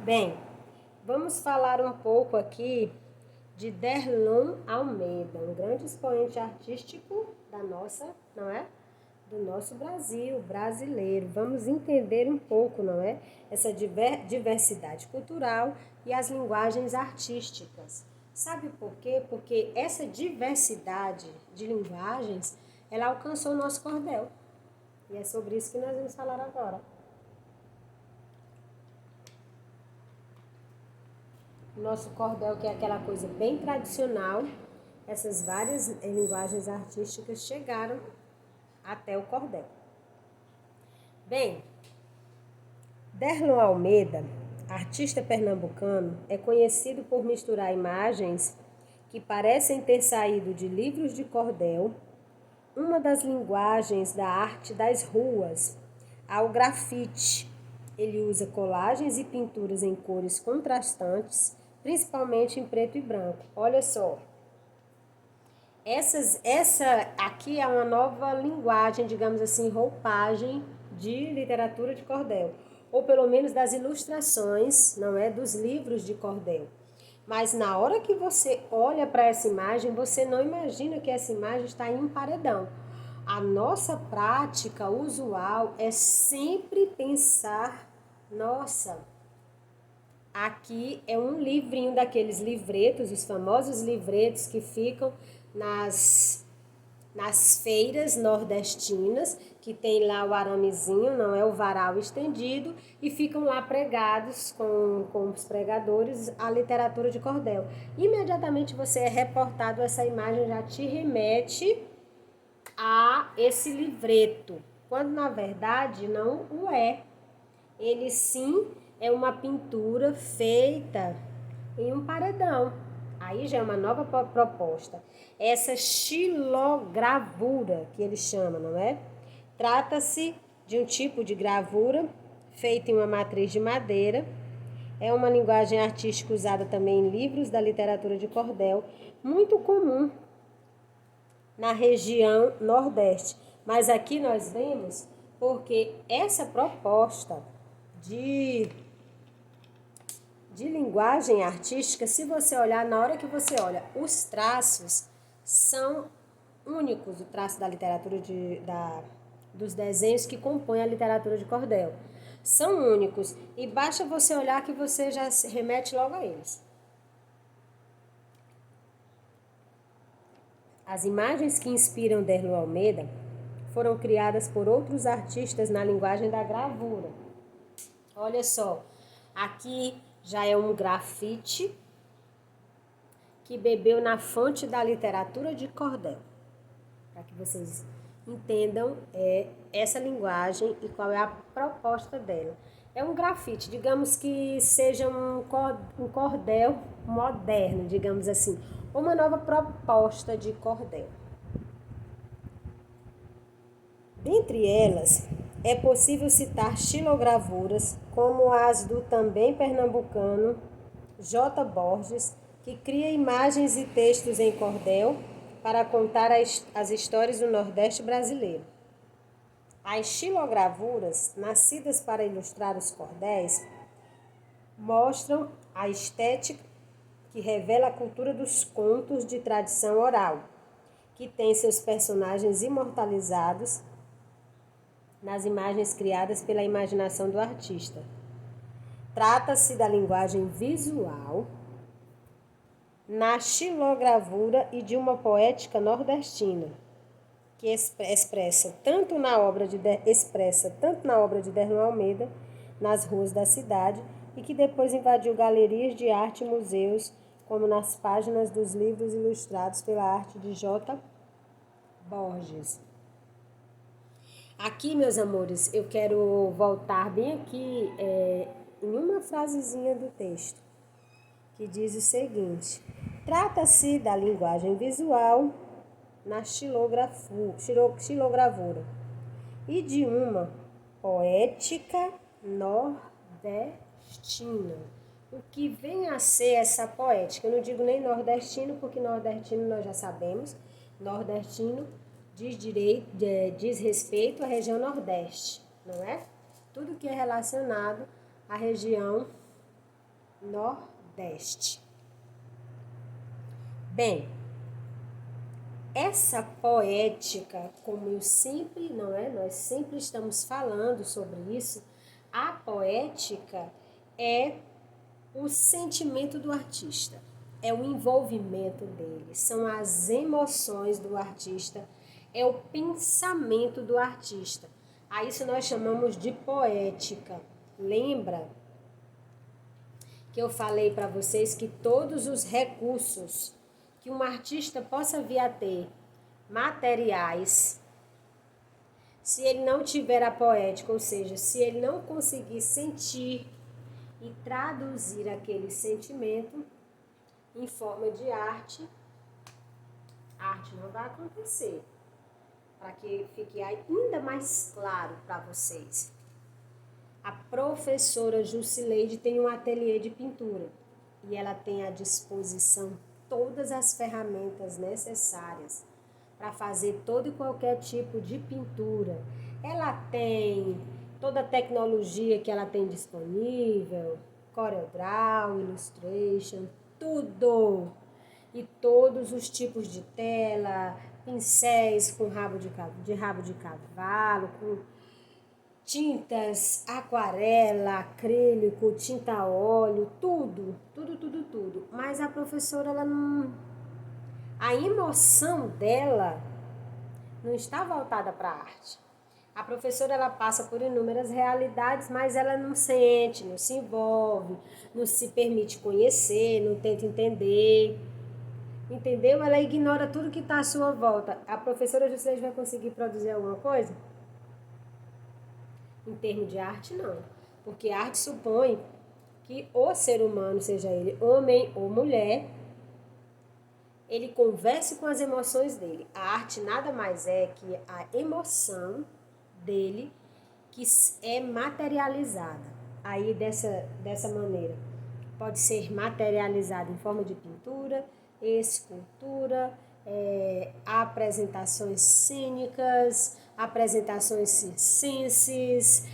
Bem, vamos falar um pouco aqui de Derlon Almeida, um grande expoente artístico da nossa, não é? Do nosso Brasil, brasileiro. Vamos entender um pouco, não é? Essa diversidade cultural e as linguagens artísticas. Sabe por quê? Porque essa diversidade de linguagens, ela alcançou o nosso cordel. E é sobre isso que nós vamos falar agora. O nosso cordel, que é aquela coisa bem tradicional, essas várias linguagens artísticas chegaram até o cordel. Bem, Derlon Almeida, artista pernambucano, é conhecido por misturar imagens que parecem ter saído de livros de cordel, uma das linguagens da arte das ruas, ao grafite. Ele usa colagens e pinturas em cores contrastantes, principalmente em preto e branco. Olha só, essa aqui é uma nova linguagem, digamos assim, roupagem de literatura de cordel, ou pelo menos das ilustrações, não é, dos livros de cordel. Mas na hora que você olha para essa imagem, você não imagina que essa imagem está em um paredão. A nossa prática usual é sempre pensar, nossa, aqui é um livrinho daqueles livretos, os famosos livretos que ficam nas feiras nordestinas, que tem lá o aramezinho, não é, o varal estendido, e ficam lá pregados com os pregadores a literatura de cordel. Imediatamente você é reportado, essa imagem já te remete a esse livreto, quando na verdade não o é. Ele sim é uma pintura feita em um paredão. Aí já é uma nova proposta. Essa xilogravura, que ele chama, não é? Trata-se de um tipo de gravura feita em uma matriz de madeira. É uma linguagem artística usada também em livros da literatura de cordel, muito comum na região Nordeste. Mas aqui nós vemos porque essa proposta de linguagem artística, se você olhar, na hora que você olha, os traços são únicos, o traço da literatura dos desenhos que compõem a literatura de cordel. São únicos e basta você olhar que você já se remete logo a eles. As imagens que inspiram Derlon Almeida foram criadas por outros artistas na linguagem da gravura. Olha só, aqui já é um grafite que bebeu na fonte da literatura de cordel, para que vocês entendam essa linguagem e qual é a proposta dela. É um grafite, digamos que seja um cordel moderno, digamos assim, uma nova proposta de cordel. Dentre elas, é possível citar xilogravuras como as do também pernambucano J. Borges, que cria imagens e textos em cordel para contar as histórias do Nordeste brasileiro. As xilogravuras, nascidas para ilustrar os cordéis, mostram a estética que revela a cultura dos contos de tradição oral, que tem seus personagens imortalizados nas imagens criadas pela imaginação do artista. Trata-se da linguagem visual na xilogravura e de uma poética nordestina, que expressa tanto na obra de Derlon Almeida, nas ruas da cidade, e que depois invadiu galerias de arte e museus, como nas páginas dos livros ilustrados pela arte de J. Borges. Aqui, meus amores, eu quero voltar bem aqui em uma frasezinha do texto, que diz o seguinte: trata-se da linguagem visual na xilogravura e de uma poética nordestina. O que vem a ser essa poética? Eu não digo nem nordestino, porque nordestino nós já sabemos. Nordestino diz respeito à região Nordeste, não é? Tudo que é relacionado à região Nordeste. Bem, essa poética, como eu sempre, não é? Nós sempre estamos falando sobre isso. A poética é o sentimento do artista, é o envolvimento dele, são as emoções do artista, é o pensamento do artista. A isso nós chamamos de poética. Lembra que eu falei para vocês que todos os recursos que um artista possa vir a ter, materiais, se ele não tiver a poética, ou seja, se ele não conseguir sentir e traduzir aquele sentimento em forma de arte, a arte não vai acontecer. Para que fique ainda mais claro para vocês. A professora Jusileide tem um ateliê de pintura e ela tem à disposição todas as ferramentas necessárias para fazer todo e qualquer tipo de pintura. Ela tem toda a tecnologia que ela tem disponível, CorelDRAW, Illustration, tudo. E todos os tipos de tela, pincéis com rabo de cavalo, com tintas, aquarela, acrílico, tinta a óleo, tudo. Mas a professora, ela não... A emoção dela não está voltada para a arte. A professora, ela passa por inúmeras realidades, mas ela não sente, não se envolve, não se permite conhecer, não tenta entender. Entendeu? Ela ignora tudo que está à sua volta. A professora Jusileide vai conseguir produzir alguma coisa? Em termos de arte, não. Porque a arte supõe que o ser humano, seja ele homem ou mulher, ele converse com as emoções dele. A arte nada mais é que a emoção dele que é materializada. Aí dessa maneira. Pode ser materializada em forma de pintura, escultura, apresentações cênicas, apresentações circenses,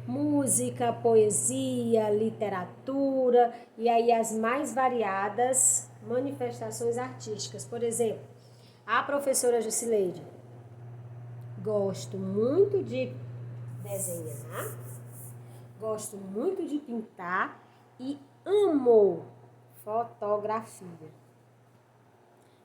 música, poesia, literatura e aí as mais variadas manifestações artísticas. Por exemplo, a professora Jusileide, gosto muito de desenhar, gosto muito de pintar e amo fotografia.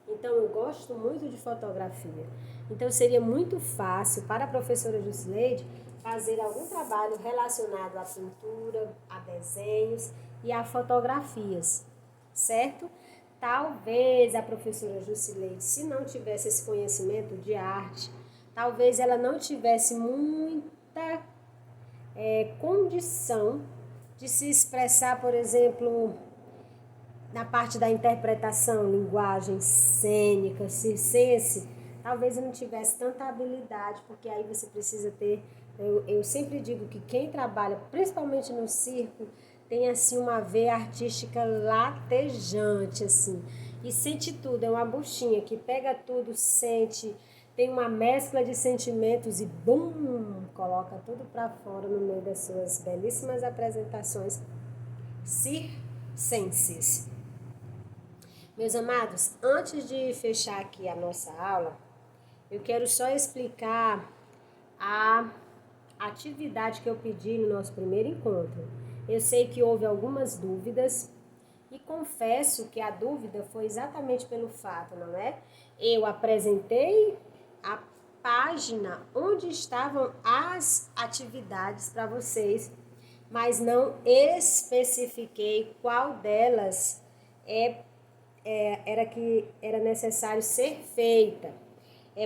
Então, eu gosto muito de fotografia. Então, seria muito fácil para a professora Jusileide fazer algum trabalho relacionado à pintura, a desenhos e a fotografias, certo? Talvez a professora Jusileide, se não tivesse esse conhecimento de arte, talvez ela não tivesse muita condição de se expressar, por exemplo, na parte da interpretação, linguagem cênica, circense, talvez eu não tivesse tanta habilidade, porque aí você precisa ter... Eu sempre digo que quem trabalha, principalmente no circo, tem assim uma veia artística latejante, assim, e sente tudo, é uma buchinha que pega tudo, sente, tem uma mescla de sentimentos e bum, coloca tudo para fora no meio das suas belíssimas apresentações circenses. Meus amados, antes de fechar aqui a nossa aula, eu quero só explicar a atividade que eu pedi no nosso primeiro encontro. Eu sei que houve algumas dúvidas e confesso que a dúvida foi exatamente pelo fato, não é? Eu apresentei a página onde estavam as atividades para vocês, mas não especifiquei qual delas era necessário ser feita.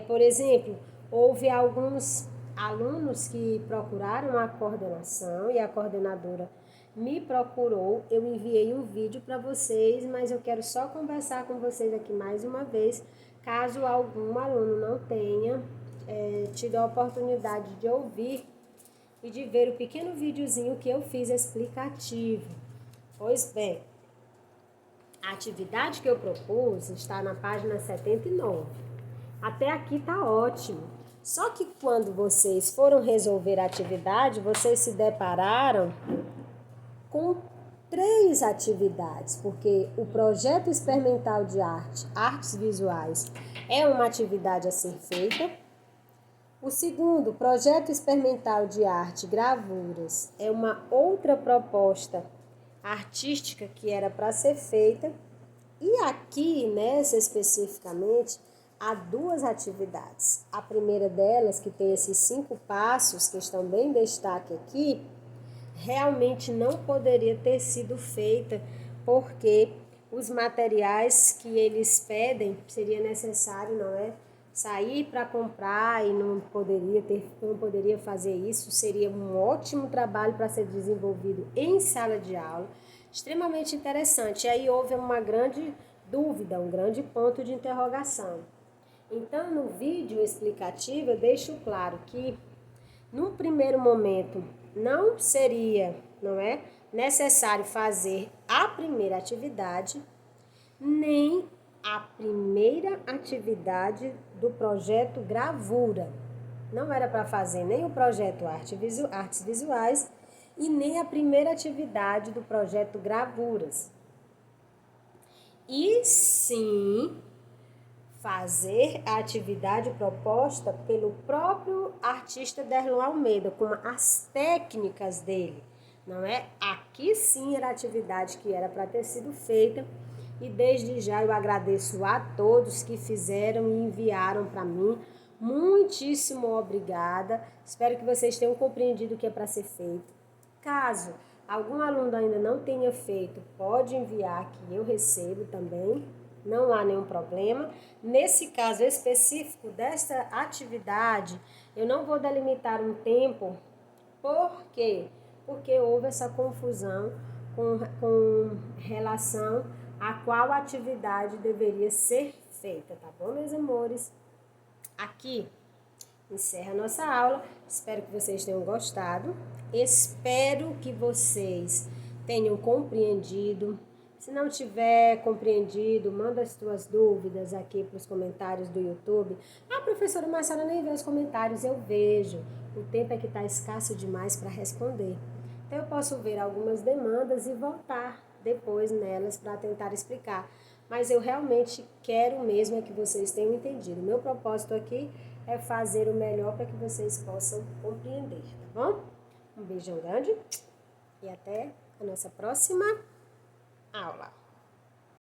Por exemplo, houve alguns alunos que procuraram a coordenação e a coordenadora me procurou, eu enviei um vídeo para vocês, mas eu quero só conversar com vocês aqui mais uma vez, caso algum aluno não tenha tido a oportunidade de ouvir e de ver o pequeno videozinho que eu fiz explicativo. Pois bem, a atividade que eu propus está na página 79. Até aqui está ótimo. Só que quando vocês foram resolver a atividade, vocês se depararam com 3 atividades, porque o projeto experimental de arte, artes visuais, é uma atividade a ser feita. O segundo, projeto experimental de arte, gravuras, é uma outra proposta artística que era para ser feita. E aqui, nessa especificamente, há 2 atividades. A primeira delas, que tem esses 5 passos que estão bem em destaque aqui, realmente não poderia ter sido feita porque os materiais que eles pedem seria necessário, não é? Sair para comprar e não poderia fazer isso, seria um ótimo trabalho para ser desenvolvido em sala de aula, extremamente interessante. E aí houve uma grande dúvida, um grande ponto de interrogação. Então, no vídeo explicativo, eu deixo claro que, num primeiro momento, não seria, não é, necessário fazer a primeira atividade, nem a primeira atividade do projeto gravura. Não era para fazer nem o projeto artes visuais e nem a primeira atividade do projeto gravuras. E sim fazer a atividade proposta pelo próprio artista Derlon Almeida, com as técnicas dele, não é? Aqui sim era a atividade que era para ter sido feita, e desde já eu agradeço a todos que fizeram e enviaram para mim. Muitíssimo obrigada. Espero que vocês tenham compreendido o que é para ser feito. Caso algum aluno ainda não tenha feito, pode enviar que eu recebo também. Não há nenhum problema. Nesse caso específico desta atividade, eu não vou delimitar um tempo. Por quê? Porque houve essa confusão com relação a qual atividade deveria ser feita, tá bom, meus amores? Aqui encerra a nossa aula. Espero que vocês tenham gostado. Espero que vocês tenham compreendido. Se não tiver compreendido, manda as tuas dúvidas aqui para os comentários do YouTube. Ah, professora Marcela, nem vê os comentários. Eu vejo. O tempo é que está escasso demais para responder. Então, eu posso ver algumas demandas e voltar depois nelas para tentar explicar. Mas eu realmente quero mesmo é que vocês tenham entendido. O meu propósito aqui é fazer o melhor para que vocês possam compreender, tá bom? Um beijão grande e até a nossa próxima aula.